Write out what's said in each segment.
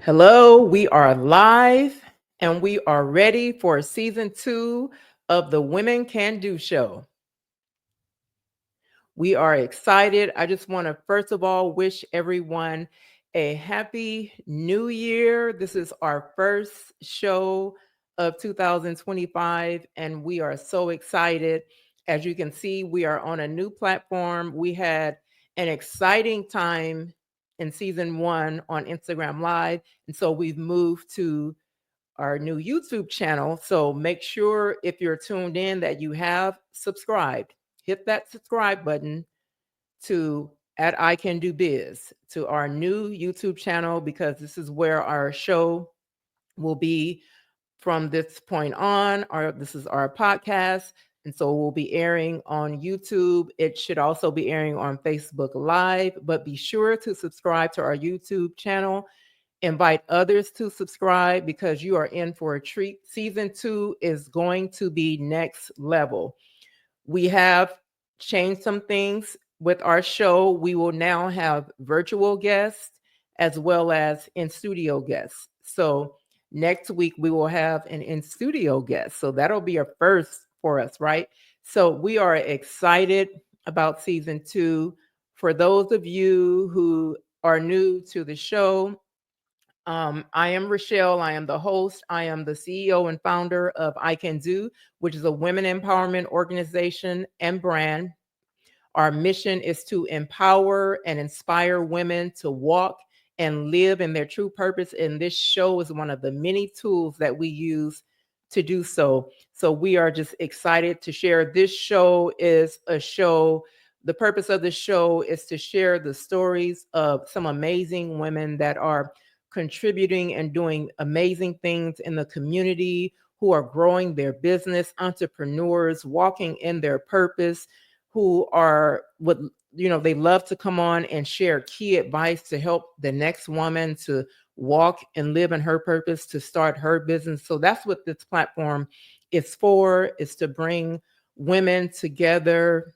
Hello, we are live and we are ready for season 2 of the Women Can Do show. We are excited. I just want to first of all wish everyone a happy new year. This is our first show of 2025 and we are so excited. As you can see, we are on a new platform. We had an exciting time in season 1 on Instagram Live, and so we've moved to our new YouTube channel. So make sure if you're tuned in that you have subscribed. Hit that subscribe button to at I Can Do Biz to our new YouTube channel, because this is where our show will be from this point on. This is our podcast. And so we'll be airing on YouTube. It should also be airing on Facebook Live, but be sure to subscribe to our YouTube channel. Invite others to subscribe because you are in for a treat. Season 2 is going to be next level. We have changed some things with our show. We will now have virtual guests as well as in studio guests. So next week we will have an in studio guest. So that'll be a first for us, right? So we are excited about season 2. For those of you who are new to the show, I am Rochelle. I am the host. I am the CEO and founder of I Can Do, which is a women empowerment organization and brand. Our mission is to empower and inspire women to walk and live in their true purpose. And this show is one of the many tools that we use to do so. So we are just excited to share. This show is a show. The purpose of the show is to share the stories of some amazing women that are contributing and doing amazing things in the community, who are growing their business, entrepreneurs, walking in their purpose, who are they love to come on and share key advice to help the next woman to walk and live in her purpose, to start her business. So that's what this platform is for, is to bring women together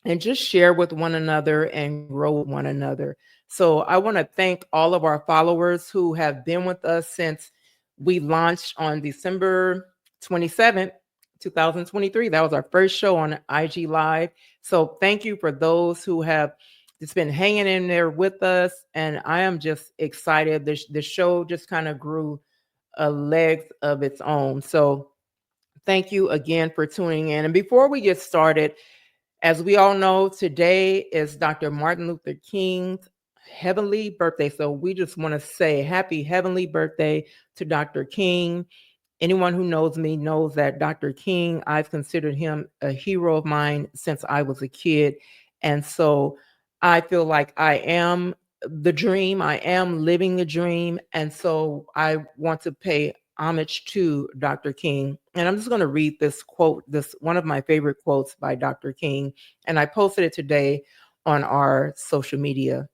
and just share with one another and grow with one another. So I want to thank all of our followers who have been with us since we launched on December 27th, 2023. That was our first show on IG Live. So thank you for those who have just been hanging in there with us. And I am just excited. The show just kind of grew a leg of its own. So thank you again for tuning in. And before we get started, as we all know, today is Dr. Martin Luther King's heavenly birthday. So we just want to say happy heavenly birthday to Dr. King. Anyone who knows me knows that Dr. King, I've considered him a hero of mine since I was a kid. And so I feel like I am the dream. I am living the dream. And so I want to pay homage to Dr. King. And I'm just going to read this quote, this one of my favorite quotes by Dr. King. And I posted it today on our social media.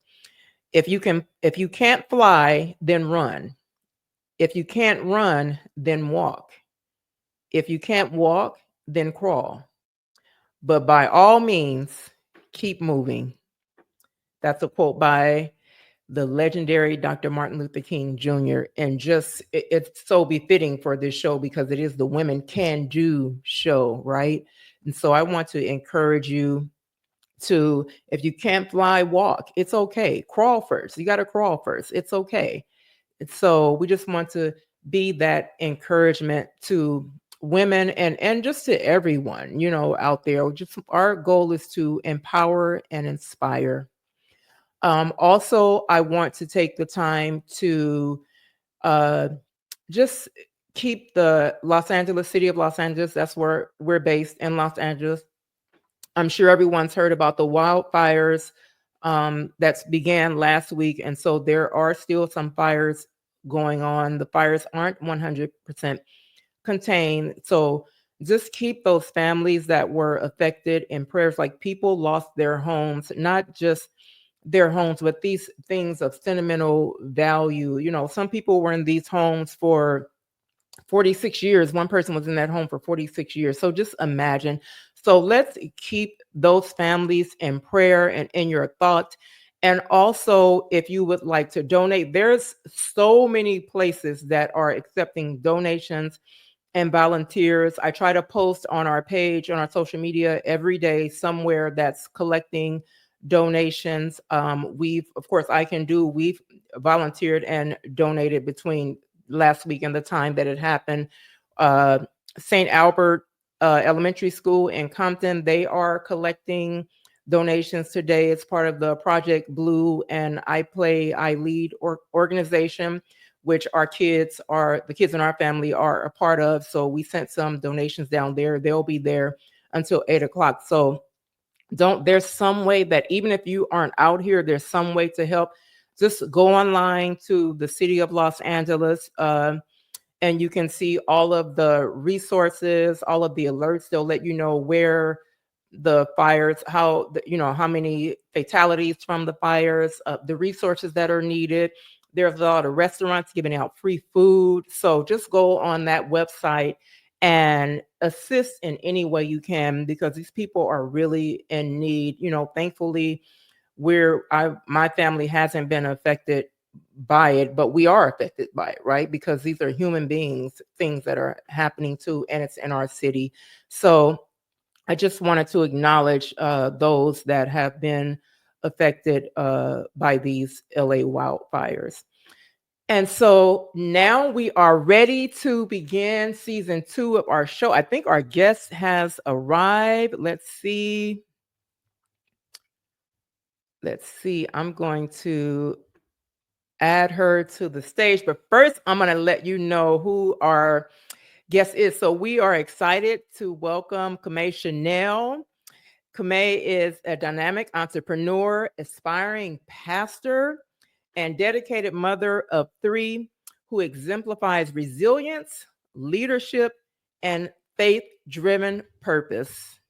If you can't fly, then run. If you can't run, then walk. If you can't walk, then crawl. But by all means, keep moving. That's a quote by the legendary Dr. Martin Luther King Jr. And just it's so befitting for this show because it is the Women Can Do show, right? And so I want to encourage you to, if you can't fly, walk. It's okay. Crawl first. You got to crawl first. It's okay. So we just want to be that encouragement to women and just to everyone, out there. Just our goal is to empower and inspire. Also, I want to take the time to uh, just keep the city of Los Angeles. That's where we're based, in Los Angeles. I'm sure everyone's heard about the wildfires that began last week. And so there are still some fires going on. The fires aren't 100% contained. So just keep those families that were affected in prayers. Like, people lost their homes, not just their homes, but these things of sentimental value. Some people were in these homes for 46 years. One person was in that home for 46 years. So just imagine. So let's keep those families in prayer and in your thoughts. And also, if you would like to donate, there's so many places that are accepting donations and volunteers. I try to post on our page, on our social media every day, somewhere that's collecting donations. Of course, we've volunteered and donated between last week and the time that it happened. Uh, St. Albert Elementary School in Compton, they are collecting donations today. It's part of the Project Blue and I Play, I Lead organization, which the kids in our family are a part of. So we sent some donations down there. They'll be there until 8 o'clock. So there's some way that even if you aren't out here, there's some way to help. Just go online to the city of Los Angeles, and you can see all of the resources, all of the alerts. They'll let you know where the fires, how many fatalities from the fires, the resources that are needed. There's a lot of restaurants giving out free food. So just go on that website and assist in any way you can, because these people are really in need. Thankfully, my family hasn't been affected by it, but we are affected by it, right? Because these are human beings, things that are happening too, and it's in our city. So I just wanted to acknowledge those that have been affected by these LA wildfires. And so now we are ready to begin season 2 of our show. I think our guest has arrived. Let's see. I'm going to add her to the stage. But first, I'm going to let you know who our guest is. So we are excited to welcome Camay Chanel. Camay is a dynamic entrepreneur, aspiring pastor, and dedicated mother of 3 who exemplifies resilience, leadership, and faith-driven purpose.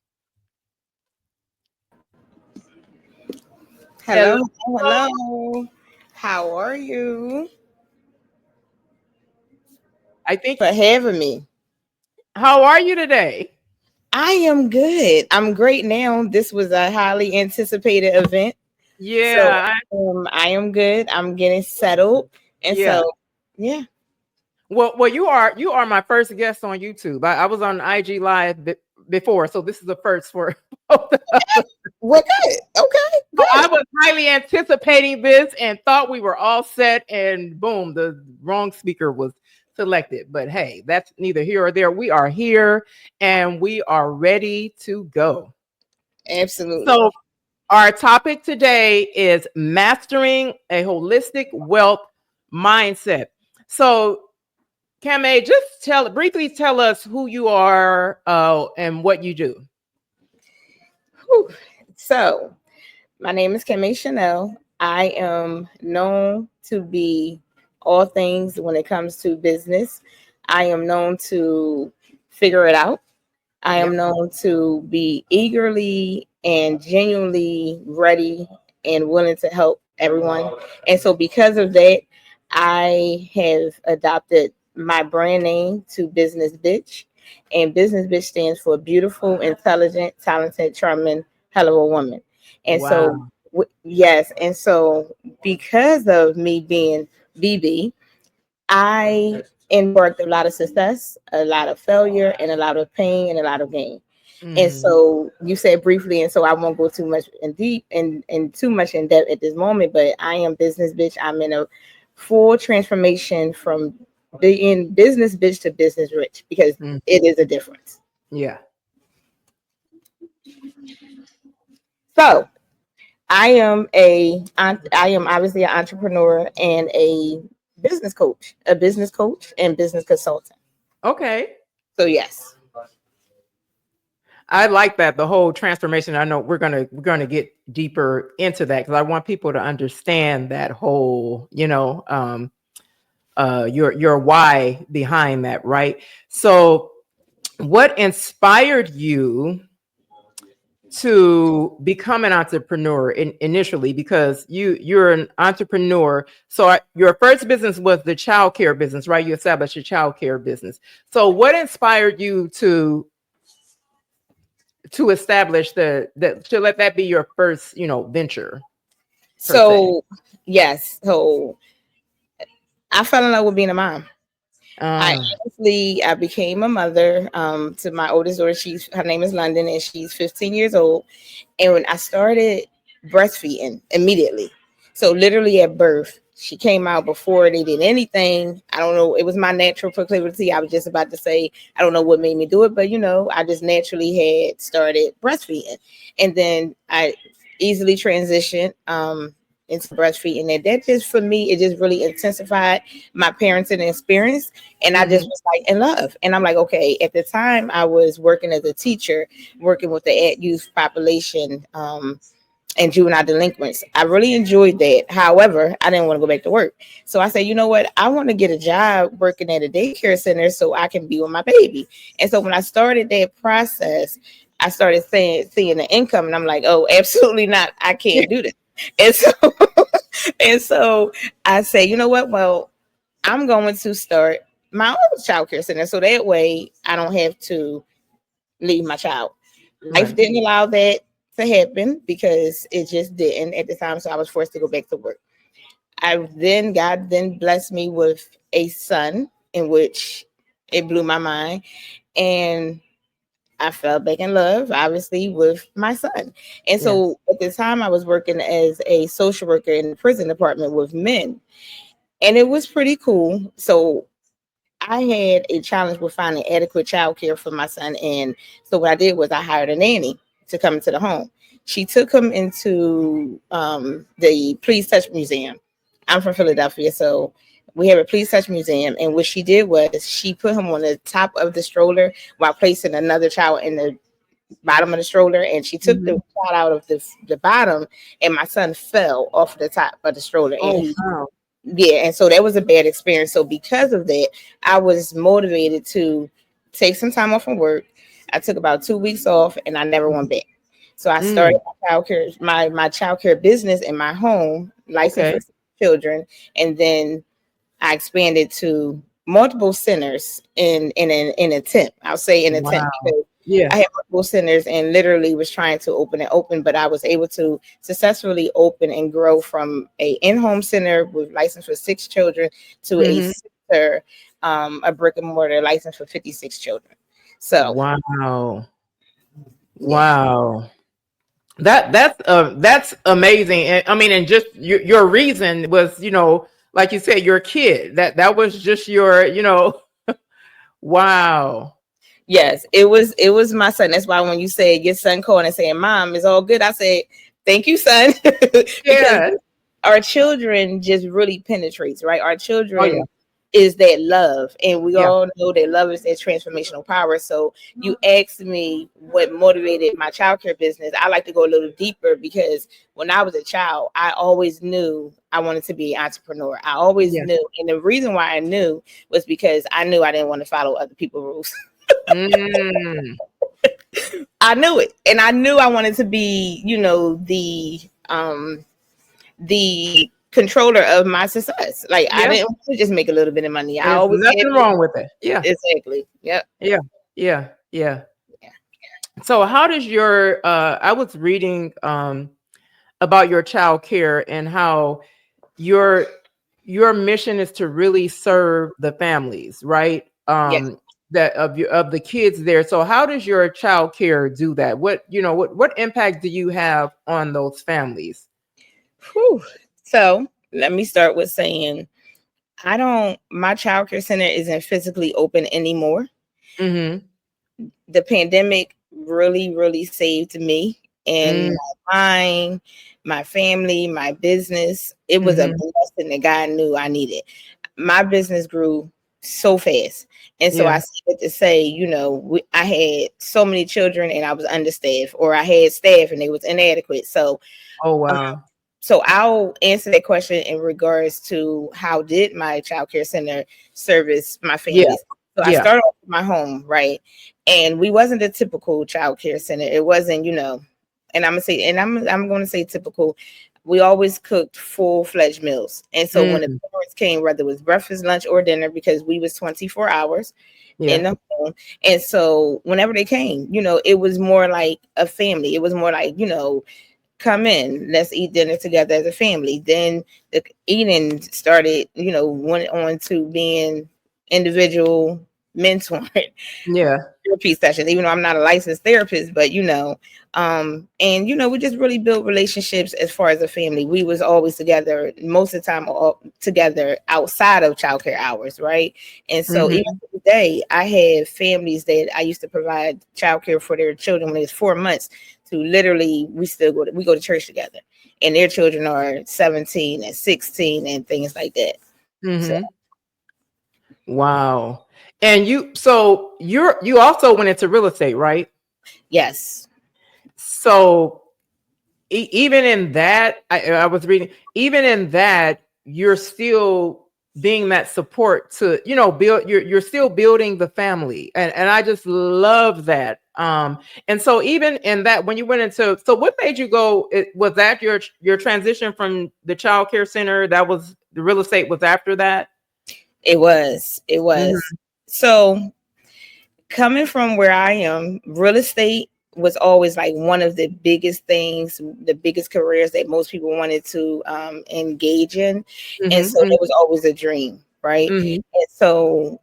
Hello, hello. How are you? Thank for having me. How are you today? I am good. I'm great now. This was a highly anticipated event. Yeah. So I am good. I'm getting settled. And yeah. So, yeah. Well, you are my first guest on YouTube. I was on IG Live before, so this is the first for both of us. Well, good. Okay. Good. I was highly anticipating this and thought we were all set, and boom, the wrong speaker was selected. But hey, that's neither here or there. We are here and we are ready to go. Absolutely. So our topic today is mastering a holistic wealth mindset. So Camay, just briefly tell us who you are and what you do. Whew. So, my name is Camay Chanel. I am known to be all things when it comes to business. I am known to figure it out. I am known to be eagerly and genuinely ready and willing to help everyone. And so because of that, I have adopted my brand name to Business Bitch. And Business Bitch stands for beautiful, intelligent, talented, charming, hell of a woman. And Wow. So, yes. And so because of me being BB, I embarked a lot of success, a lot of failure, and a lot of pain and a lot of gain. And so you said briefly, and so I won't go too much in deep and too much in depth at this moment, but I am Business Bitch. I'm in a full transformation from being business bitch to business rich, because it is a difference. Yeah. So I am obviously an entrepreneur and a business coach and business consultant. Okay. So yes. I like that, the whole transformation. I know we're gonna get deeper into that because I want people to understand that whole, your why behind that, right? So, what inspired you to become an entrepreneur initially? Because you're an entrepreneur. So your first business was the childcare business, right? You established a childcare business. So, what inspired you to establish to let that be your first, venture? per se? So yes, so I fell in love with being a mom. Uh, I became a mother to my oldest daughter. Her name is London, and she's 15 years old. And when I started breastfeeding immediately, so literally at birth, she came out before they did anything. I don't know. It was my natural proclivity. I was just about to say, I don't know what made me do it, but I just naturally had started breastfeeding. And then I easily transitioned into breastfeeding. And that just, for me, it just really intensified my parenting experience. And I just mhm, was like in love. And I'm like, okay, at the time I was working as a teacher, working with the youth population and juvenile delinquents. I really enjoyed that. However, I didn't want to go back to work. So I said, you know what? I want to get a job working at a daycare center so I can be with my baby. And so when I started that process, I started seeing the income, and I'm like, oh, absolutely not. I can't do this. And so, and so I say, you know what? Well, I'm going to start my own childcare center so that way I don't have to leave my child. Life right. didn't allow that to happen because it just didn't at the time. So I was forced to go back to work. God then blessed me with a son, in which it blew my mind. And I fell back in love, obviously, with my son. And Yes. so at the time, I was working as a social worker in the prison department with men. And it was pretty cool. So I had a challenge with finding adequate childcare for my son. And so what I did was I hired a nanny to come into the home. She took him into the Please Touch Museum. I'm from Philadelphia, so we have a Please Touch Museum. And what she did was she put him on the top of the stroller while placing another child in the bottom of the stroller. And she took the Mhm. child out of the bottom, and my son fell off the top of the stroller. And Oh, wow. and so that was a bad experience. So because of that, I was motivated to take some time off from work. I took about 2 weeks off, and I never went back. So I started Mm, my childcare business in my home, licensed okay. for children, and then I expanded to multiple centers in a tent. I'll say in a tent Wow. because Yeah. I had multiple centers and literally was trying to open, but I was able to successfully open and grow from a in-home center with license for 6 children to Mhm. a brick and mortar license for 56 children. So Wow. yeah. Wow. That's amazing. And I mean, and just your reason was, like you said, your kid. That was just wow. Yes, it was my son. That's why when you said your son calling and saying, Mom, it's all good, I said, thank you, son. Because Yeah. our children just really penetrates, right? Our Oh yeah. children is that love, and we Yeah. all know that love is that transformational power. So you asked me what motivated my childcare business. I like to go a little deeper because when I was a child, I always knew I wanted to be an entrepreneur. I always Yeah. knew, and the reason why I knew was because I knew I didn't want to follow other people's rules. Mm, I knew it, and I knew I wanted to be, the controller of my success. Like I yeah. didn't want to just make a little bit of money. I There's always had nothing wrong with it. Yeah. exactly. Yep. Yeah. Yeah. Yeah. Yeah. So how does your I was reading about your child care and how your your mission is to really serve the families, right? Yeah. That of the kids there. So how does your child care do that? What impact do you have on those families? Whew. So let me start with saying my childcare center isn't physically open anymore. Mm-hmm. The pandemic really, really saved me and Mm, my mind, my family, my business. It was a mm-hmm. blessing that God knew I needed. My business grew so fast. And so I Yeah. said to say, I had so many children and I was understaffed, or I had staff and they was inadequate. Oh Um, wow. so I'll answer that question in regards to how did my child care center service my Yeah. families. So I Yeah. started off with my home, right? And we wasn't a typical child care center. It wasn't, and I'm gonna say typical. We always cooked full-fledged meals. And so when the Mm, parents came, whether it was breakfast, lunch, or dinner, because we was 24 hours in yeah. the home. And so whenever they came, it was more like a family. It was more like, come in, let's eat dinner together as a family. Then the eating started, went on to being individual mentoring Yeah. therapy sessions, even though I'm not a licensed therapist, but and we just really built relationships as far as a family. We was always together, most of the time all together outside of childcare hours, right? And so even Mm-hmm. today, I have families that I used to provide childcare for their children when it was 4 months to literally we go to church together. And their children are 17 and 16 and things like that. So Mm-hmm. Wow. And you also went into real estate, right? yes. So even in that, I was reading, even in that, you're still being that support to, build, you're still building the family. And I just love that. And so even in that, when you went into, so what made you go, was that your transition from the child care center? That was the real estate was after that? It was. So coming from where I am, real estate was always like one of the biggest things, the biggest careers that most people wanted to engage in. And so Mm-hmm. it was always a dream, right? Mm-hmm. And so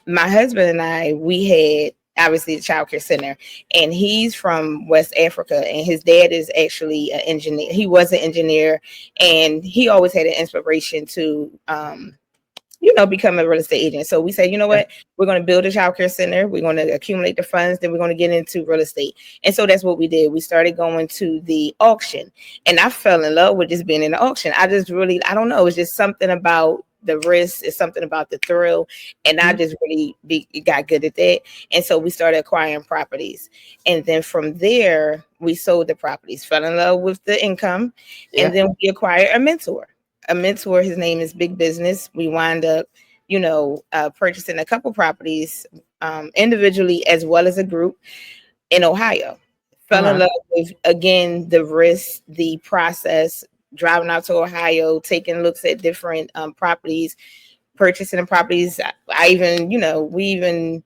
my husband and I, we had obviously the child care center, and he's from West Africa, and his dad is actually an engineer. He was an engineer, and he always had an inspiration to become a real estate agent. So we said, you know Yeah. what, we're going to build a childcare center. We're going to accumulate the funds. Then we're going to get into real estate. And so that's what we did. We started going to the auction, and I fell in love with just being in the auction. I just really, I don't know. It's just something about the risk. It's something about the thrill. And I Mhm. just really got good at that. And so we started acquiring properties. And then from there, we sold the properties, fell in love with the income. And Yeah. then we acquired a mentor. His name is Big Business. We wind up, purchasing a couple properties individually as well as a group in Ohio. Fell in Uh-huh. love with, again, the risk, the process, driving out to Ohio, taking looks at different properties, purchasing the properties. I even, we even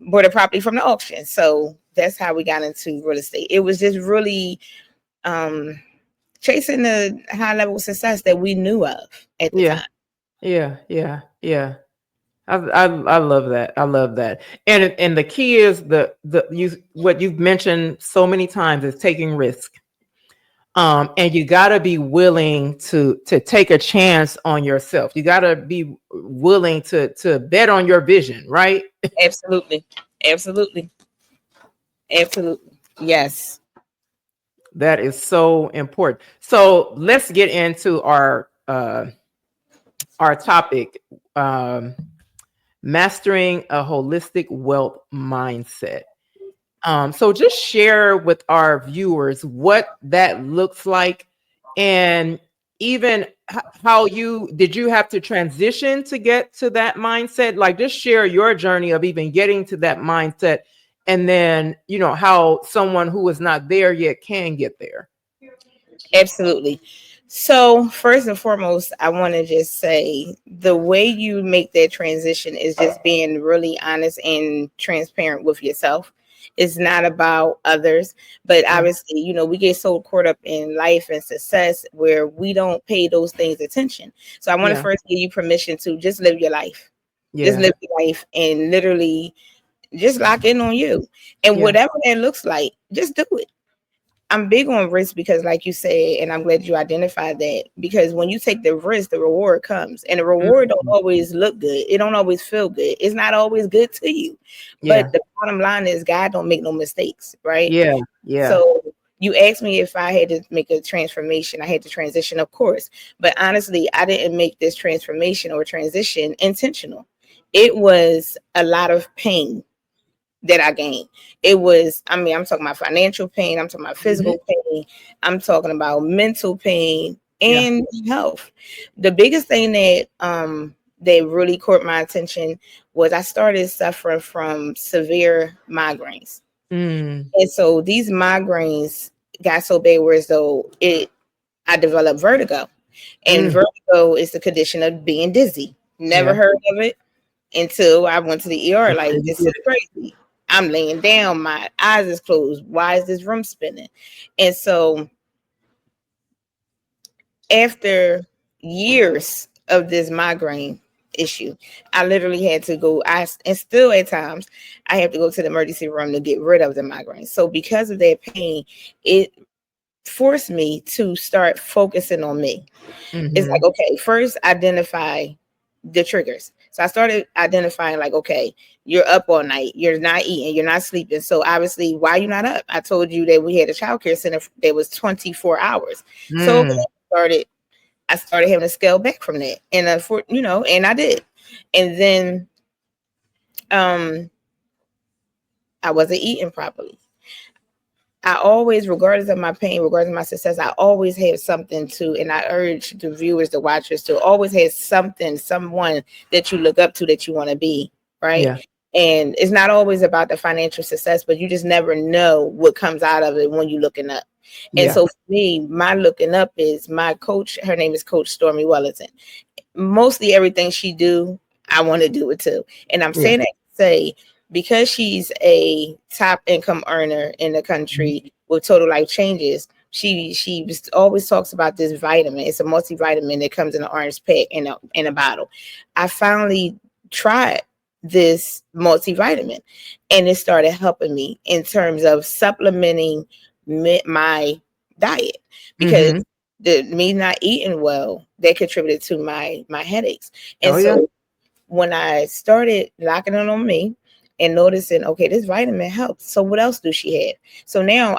bought a property from the auction. So that's how we got into real estate. It was just really um, chasing the high level of success that we knew of at the Yeah. time. Yeah. Yeah. Yeah. I love that. I love that. And the key is the you what you've mentioned so many times is taking risk. And you got to be willing to take a chance on yourself. You got to be willing to bet on your vision, right? Absolutely. Absolutely. Absolutely. Yes. That is so important. So let's get into our topic, mastering a holistic wealth mindset. So just share with our viewers what that looks like, and even how you have to transition to get to that mindset. Like, just share your journey of even getting to that mindset, and then how someone who is not there yet can get there. Absolutely. So, first and foremost, I want to just say the way you make that transition is just being really honest and transparent with yourself. It's not about others, but Mm. obviously, we get so caught up in life and success where we don't pay those things attention. So, I want to Yeah, first give you permission to just live your life. Just yeah, live your life and literally just lock in on you. And yeah. whatever that looks like, just do it. I'm big on risk because, like you said, and I'm glad you identified that, because when you take the risk, the reward comes, and the reward don't Mhm. always look good. It don't always feel good. It's not always good to you. But Yeah, the bottom line is, God don't make no mistakes, right? yeah, yeah, So you asked me if I had to make a transformation. I had to transition, of course, but honestly, I didn't make this transformation or transition intentional. It was a lot of pain that I gained. It was, I mean, I'm talking about financial pain, I'm talking about hmm, physical pain, I'm talking about mental pain yeah. and health. The biggest thing that really caught my attention was I started suffering from severe migraines. Mm, And so these migraines got so bad where as though I developed vertigo. And mm, vertigo is the condition of being dizzy. Never yeah. heard of it until I went to the ER. Until Like, you this get is it. crazy. I'm laying down, my eyes is closed. Why is this room spinning? And so after years of this migraine issue, I literally had to go. And still at times I have to go to the emergency room to get rid of the migraine. So because of that pain, it forced me to start focusing on me. It's like, Mm-hmm. okay, first identify the triggers. So I started identifying like, okay, you're up all night, you're not eating, you're not sleeping. So obviously, why you not up? I told you that we had a childcare center that was 24 hours. So Mm. I started having to scale back from that. And and I did. And then I wasn't eating properly. I always, regardless of my pain, regardless of my success, I always had something to, and I urge the viewers, the watchers to always have something, someone that you look up to that you want to be, right? Yeah. And it's not always about the financial success, but you just never know what comes out of it when you're looking up. And Yeah. so for me, my looking up is my coach. Her name is Coach Stormy Wellington. Mostly everything she do, I want to do it too. And I'm Yeah. saying that to say, because she's a top income earner in the Mhm. country with total life changes, always talks about this vitamin. It's a multivitamin that comes in an orange pack in a bottle. I finally tried this multivitamin, and it started helping me in terms of supplementing my diet, because Mhm. me not eating well, that contributed to my headaches. And Oh yeah. so when I started locking it on me and noticing, okay, this vitamin helps. So what else do she have? So now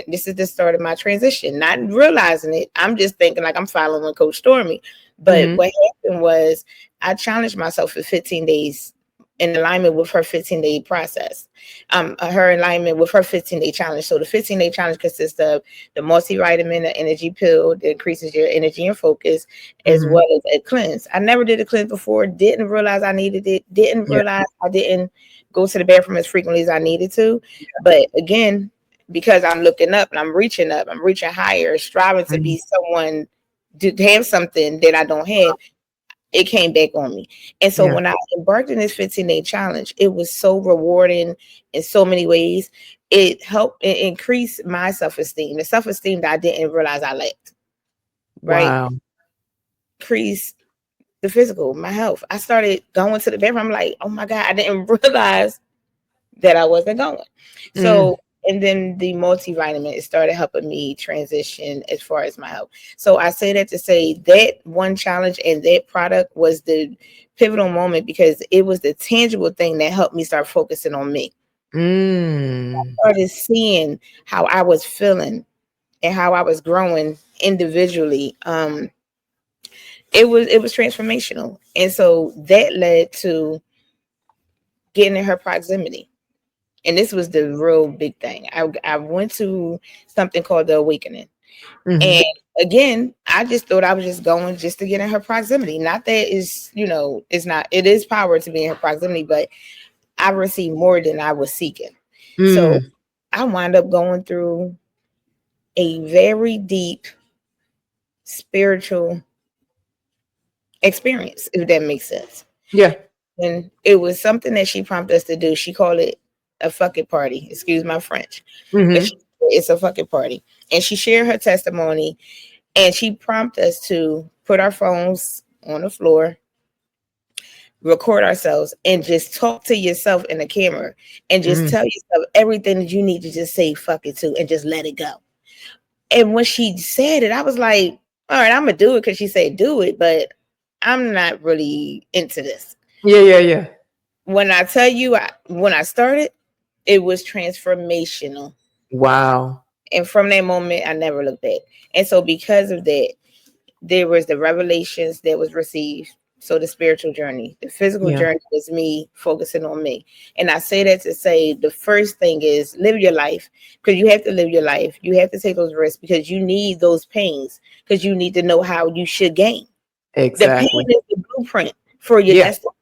this is the start of my transition, not realizing it. I'm just thinking like I'm following Coach Stormy. But Mhm. what happened was I challenged myself for 15 days in alignment with her 15-day process. Her alignment with her 15-day challenge. So the 15-day challenge consists of the multivitamin, the energy pill that increases your energy and focus, as Mhm. well as a cleanse. I never did a cleanse before, didn't realize I needed it, didn't Yeah. realize I didn't go to the bathroom as frequently as I needed to. But again, because I'm looking up and I'm reaching higher, striving to Mhm. be someone, to have something that I don't have, it came back on me. And so Yeah. when I embarked in this 15-day challenge, it was so rewarding in so many ways. It helped increase my self-esteem, the self-esteem that I didn't realize I lacked, right? Wow. Increase the physical, my health. I started going to the bathroom. I'm like, oh my God, I didn't realize that I wasn't going. Mm. So, and then the multivitamin, it started helping me transition as far as my health. So I say that to say that one challenge and that product was the pivotal moment, because it was the tangible thing that helped me start focusing on me. Mm. Started seeing how I was feeling and how I was growing individually. It was transformational. And so that led to getting in her proximity. And this was the real big thing. I went to something called the Awakening. And Mhm. again, I just thought I was just going just to get in her proximity. Not that it's not, it is power to be in her proximity, but I received more than I was seeking. So Mm. I wound up going through a very deep spiritual experience, if that makes sense. Yeah. And it was something that she prompted us to do. She called it a fuck it party. Excuse my French. But Mhm. it's a fuck it party. And she shared her testimony, and she prompted us to put our phones on the floor, record ourselves, and just talk to yourself in the camera and just Mm. tell yourself everything that you need to just say fuck it to and just let it go. And when she said it, I was like, all right, I'm gonna do it because she said do it, but I'm not really into this. Yeah. Yeah. Yeah. When I tell you, when I started, it was transformational. Wow. And from that moment, I never looked back. And so because of that, there was the revelations that was received. So the spiritual journey, the physical Yeah. journey was me focusing on me. And I say that to say the first thing is live your life, because you have to live your life. You have to take those risks because you need those pains, because you need to know how you should gain. The pain Exactly. is the blueprint for your Yeah. destiny.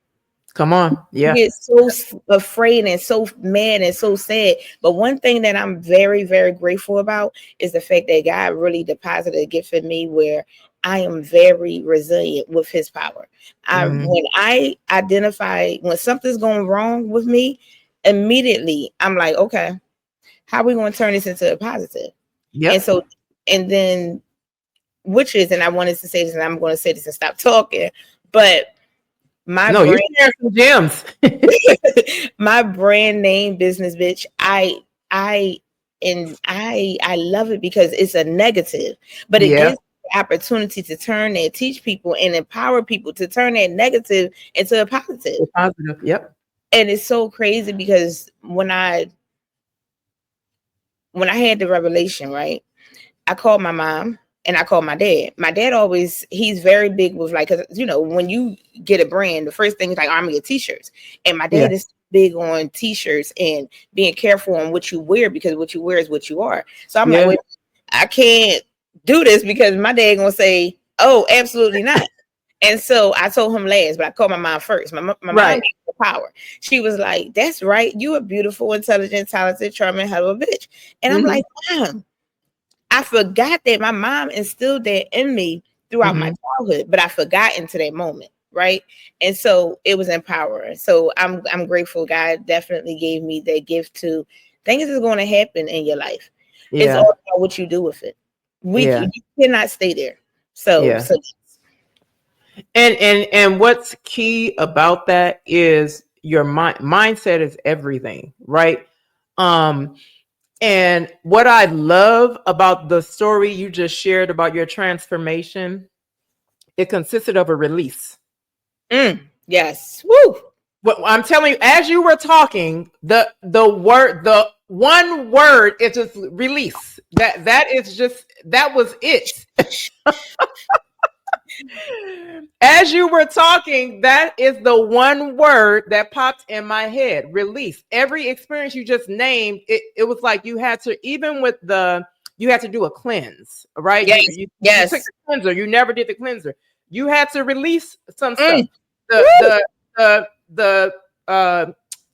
Come on. You Yeah. get so afraid and so mad and so sad. But one thing that I'm very, very grateful about is the fact that God really deposited a gift in me where I am very resilient with his power. Mm. When I identify when something's going wrong with me, immediately I'm like, okay, how are we going to turn this into a positive? And Yep. so, and then which is, and I wanted to say this, and I'm going to say this and stop talking, but my No, you brand, share some gems. my brand name business, bitch. I love it because it's a negative, but it Yeah, gives the opportunity to turn that, teach people and empower people to turn that negative into a positive. it's positive. Yep. And it's so crazy because when I had the revelation, right? I called my mom and I called my dad. My dad always, he's very big with like, 'cause, you know, when you get a brand, the first thing is like, I'm gonna get t-shirts. And my Yeah. dad is big on t-shirts and being careful on what you wear because what you wear is what you are. So I'm like, Yeah. wait, I can't do this because my dad gonna say, oh, absolutely not. And so I told him last, but I called my mom first. My mom Right. gave me the power. She was like, that's right. You a beautiful, intelligent, talented, charming, hell of a bitch. And I'm Mm-hmm. like, Mom, I forgot that my mom instilled that in me throughout my Mm-hmm. childhood, but I forgot into that moment, right? And so it was empowering. So I'm grateful God definitely gave me that gift to things is going to happen in your life. It's all Yeah. about what you do with it. Yeah. You cannot stay there. So Yeah. And what's key about that is your mindset is everything, right? Um, and what I love about the story you just shared about your transformation, it consisted of a release. Yes. Woo. But I'm telling you, as you were talking, the one word is just release. That was it. As you were talking, that is the one word that popped in my head. Release. Every experience you just named, it was like you had to, even with you had to do a cleanse, right? Yes. You took Yes. the cleanser, you never did the cleanser. You had to release some stuff. Mm. The Woo. the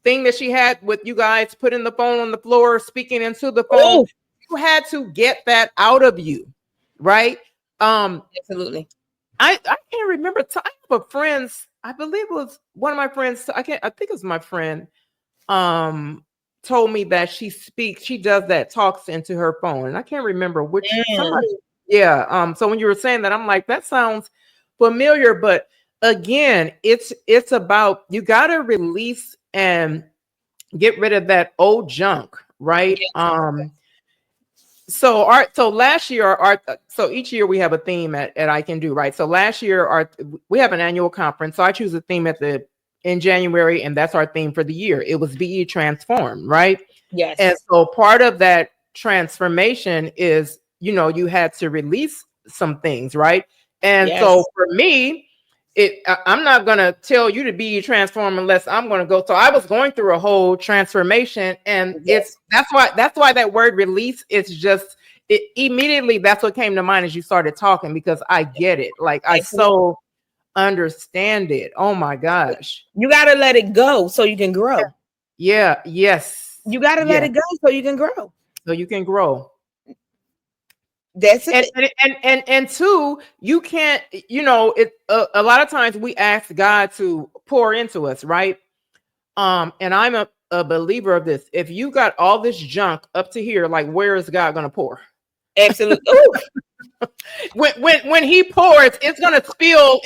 thing that she had with you guys putting the phone on the floor, speaking into the phone, Oh, you had to get that out of you, right? absolutely. I can't remember. I have a friend's. I believe it was one of my friends. I can't. I think it was my friend. Um, told me that she speaks. She does that. Talks into her phone, and I can't remember which Mm. somebody. Yeah. So when you were saying that, I'm like, that sounds familiar. But again, it's about you got to release and get rid of that old junk, right? Yes. So last year so each year we have a theme at I Can Do, right? So last year we have an annual conference. So I choose a theme in January, and that's our theme for the year. It was Be Transformed, right? And Yes. so part of that transformation is, you had to release some things, right? And so Yes. for me, I'm not going to tell you to be transformed unless I'm going to go. So I was going through a whole transformation, and Yes. that's why that word release is just immediately that's what came to mind as you started talking, because I get it. Like I Absolutely. so understand it. Oh my gosh. You got to let it go so you can grow. Yeah. Yes. You got to let Yes. it go so you can grow. So you can grow. That's and it. and two, you can't, it a lot of times we ask God to pour into us, right? And I'm a believer of this. If you got all this junk up to here, like, where is God gonna pour? Absolutely. Ooh, When he pours, it's gonna spill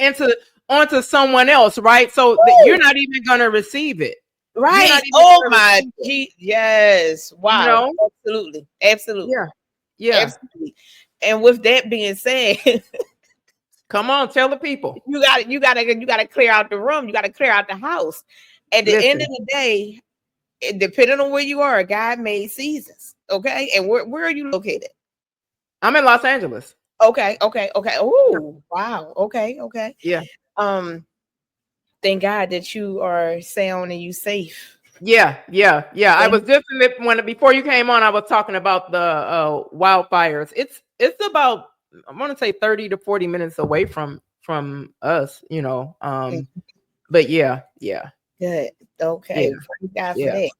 onto someone else, right? So that you're ooh. not even gonna receive it. You're Right. not even Oh gonna my receive it, yes. you Wow. know? Absolutely. Absolutely. Yeah, yeah. Absolutely. And with that being said, Come on, tell the people. you gotta clear out the room. You gotta clear out the house. At the end of Listen, the day, depending on where you are, God made seasons. Okay. And where are you located? I'm in Los Angeles. Okay. Okay. Okay. Yeah, Oh, wow. Okay. Okay. yeah. Um, thank God that you are sound and you safe. Yeah. I was Thank just before you came on, I was talking about the wildfires. It's about, I want to say 30 to 40 minutes away from us, you. But yeah, Good. yeah, Okay. Praise God for yeah, that.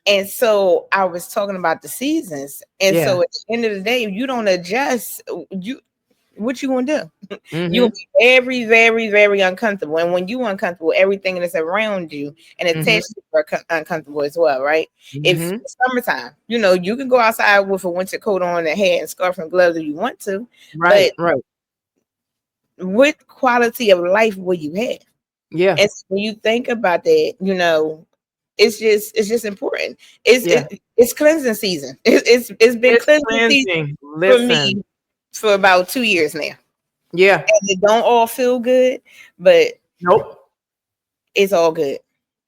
And so I was talking about the seasons. And yeah. so at the end of the day, if you don't adjust, what you gonna do? You'll Mm-hmm. be very, very, very uncomfortable. And when you're uncomfortable, everything that's around you and Mm-hmm. attached to you are uncomfortable as well, right? If Mm-hmm. it's summertime, you can go outside with a winter coat on, a hat, and scarf and gloves if you want to, Right. but Right. what quality of life will you have? Yeah. And so when you think about that, it's just important. Yeah. It's cleansing season. It's been It's cleansing season cleansing. for Listen. me for about 2 years now. Yeah. And it don't all feel good, but Nope. it's all good.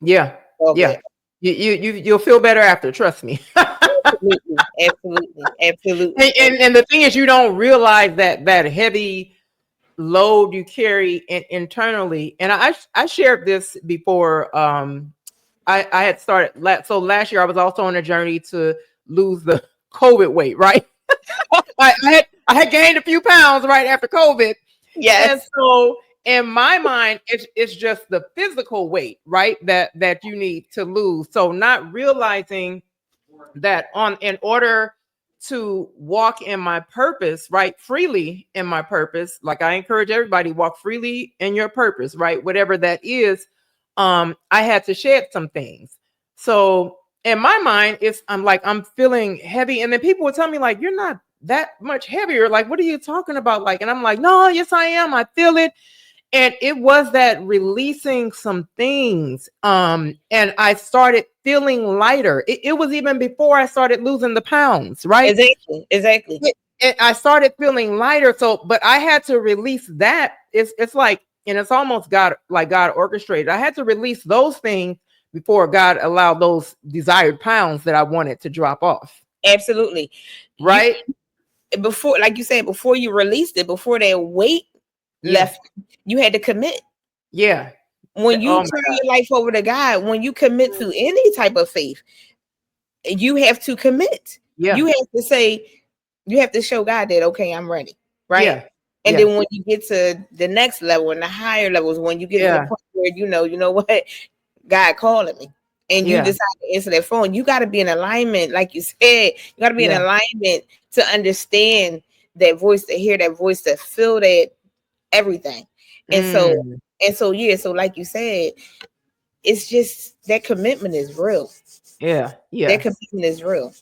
Yeah. All Yeah. good. You'll feel better after. Trust me. Absolutely. Absolutely. Absolutely. And the thing is, you don't realize that heavy load you carry internally. And I shared this before. I had started so last year I was also on a journey to lose the COVID weight, right? I had gained a few pounds right after COVID. And Yes. so in my mind, it's just the physical weight, right? That you need to lose. So not realizing that in order to walk in my purpose, right, freely in my purpose, like I encourage everybody, walk freely in your purpose, right, whatever that is. I had to shed some things. So in my mind, I'm feeling heavy, and then people would tell me like, you're not that much heavier, like what are you talking about, like, and I'm like, no, yes I am, I feel it. And it was that releasing some things, and I started feeling lighter. It was even before I started losing the pounds, right? Exactly. Exactly. I started feeling lighter. So but I had to release that. It's like, and it's almost God orchestrated. I had to release those things before God allowed those desired pounds that I wanted to drop off, Absolutely. You right? before, like you said, before you released it, before that weight Yeah. left, you had to commit. Yeah. When you Oh my turn God. your life over to God, when you commit to any type of faith, you have to commit. Yeah. You have to say, you have to show God that, okay, I'm ready. Right. Yeah. And Yeah. then when you get to the next level and the higher levels, when you get to the Yeah. point where you know what, God calling me, and you Yeah. decide to answer that phone, you got to be in alignment, like you said, you got to be in Yeah. alignment to understand that voice, to hear that voice, to feel that everything. And so, Mm. yeah, so like you said, it's just that commitment is real. Yeah. That Yeah. commitment is real.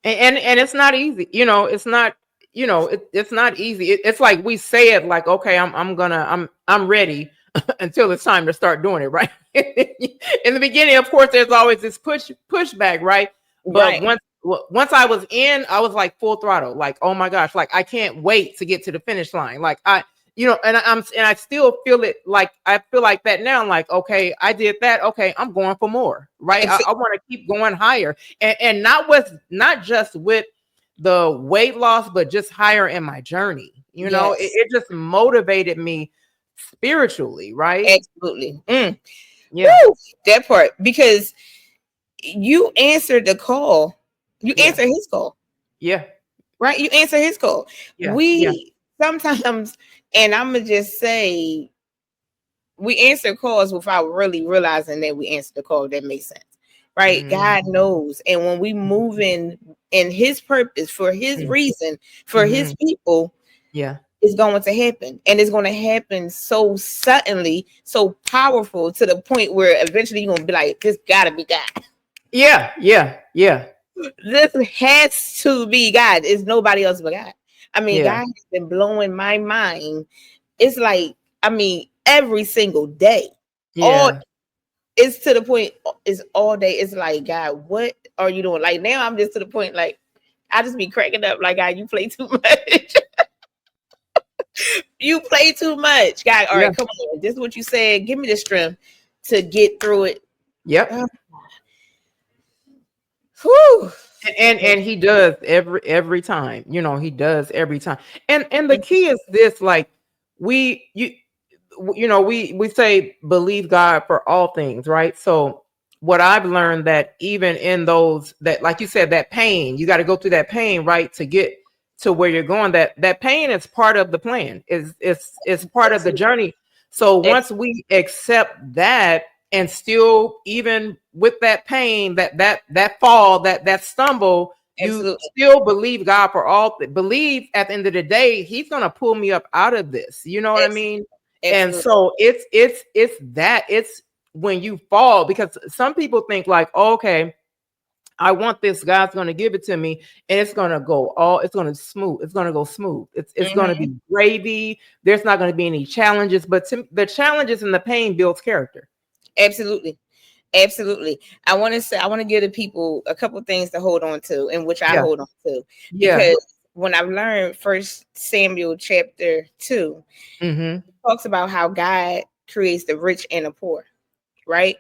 And it's not easy, it's not, it's not easy. It's like we say it like, okay, I'm ready until it's time to start doing it, right? In the beginning, of course, there's always this pushback, right? But Right. once I was in, I was like full throttle, like, oh my gosh, like I can't wait to get to the finish line, like and I still feel it, like I feel like that now. I'm like, okay, I did that, okay, I'm going for more, right? I want to keep going higher, and not just with the weight loss, but just higher in my journey. Yes. It just motivated me spiritually, right? Absolutely. Yeah. Woo, that part, because you answered the call. You Yeah. answer his call, Yeah. right? You answer his call. Yeah. Yeah. We sometimes, and I'm gonna just say, we answer calls without really realizing that we answer the call. That makes sense, right? Mm-hmm. God knows, and when we move in His purpose, for His reason, for Mm-hmm. His people, Yeah. it's going to happen, and it's going to happen so suddenly, so powerful, to the point where eventually you're gonna be like, "This gotta be God. Yeah. Yeah. Yeah. This has to be God. It's nobody else but God." I mean, Yeah. God has been blowing my mind. It's like, I mean, every single day, all Yeah. it's to the point, it's all day. It's like, God, what are you doing? Like now, I'm just to the point, like I just be cracking up, like, God, you play too much. You play too much, God. All Yeah. right, come on. This is what you said. Give me the strength to get through it. Yep. Whew. And he does every time. He does every time. And the key is this, like, we you we say believe God for all things, right? So what I've learned, that even in those, that, like you said, that pain, you got to go through that pain, right, to get to where you're going. That pain is part of the plan, is part of the journey. So once we accept that, and still, even with that pain, that fall, that stumble, You Absolutely. still believe God for all. Believe at the end of the day, He's gonna pull me up out of this. You know what I mean? And Absolutely. so it's when you fall, because some people think like, oh, okay, I want this, God's going to give it to me, and it's going to it's going to smooth. It's going to go smooth. It's going to be gravy. There's not going to be any challenges, but the challenges and the pain builds character. Absolutely. Absolutely. I want to give the people a couple things to hold on to, and which I hold on to, because when I've learned First Samuel chapter 2, it talks about how God creates the rich and the poor, right?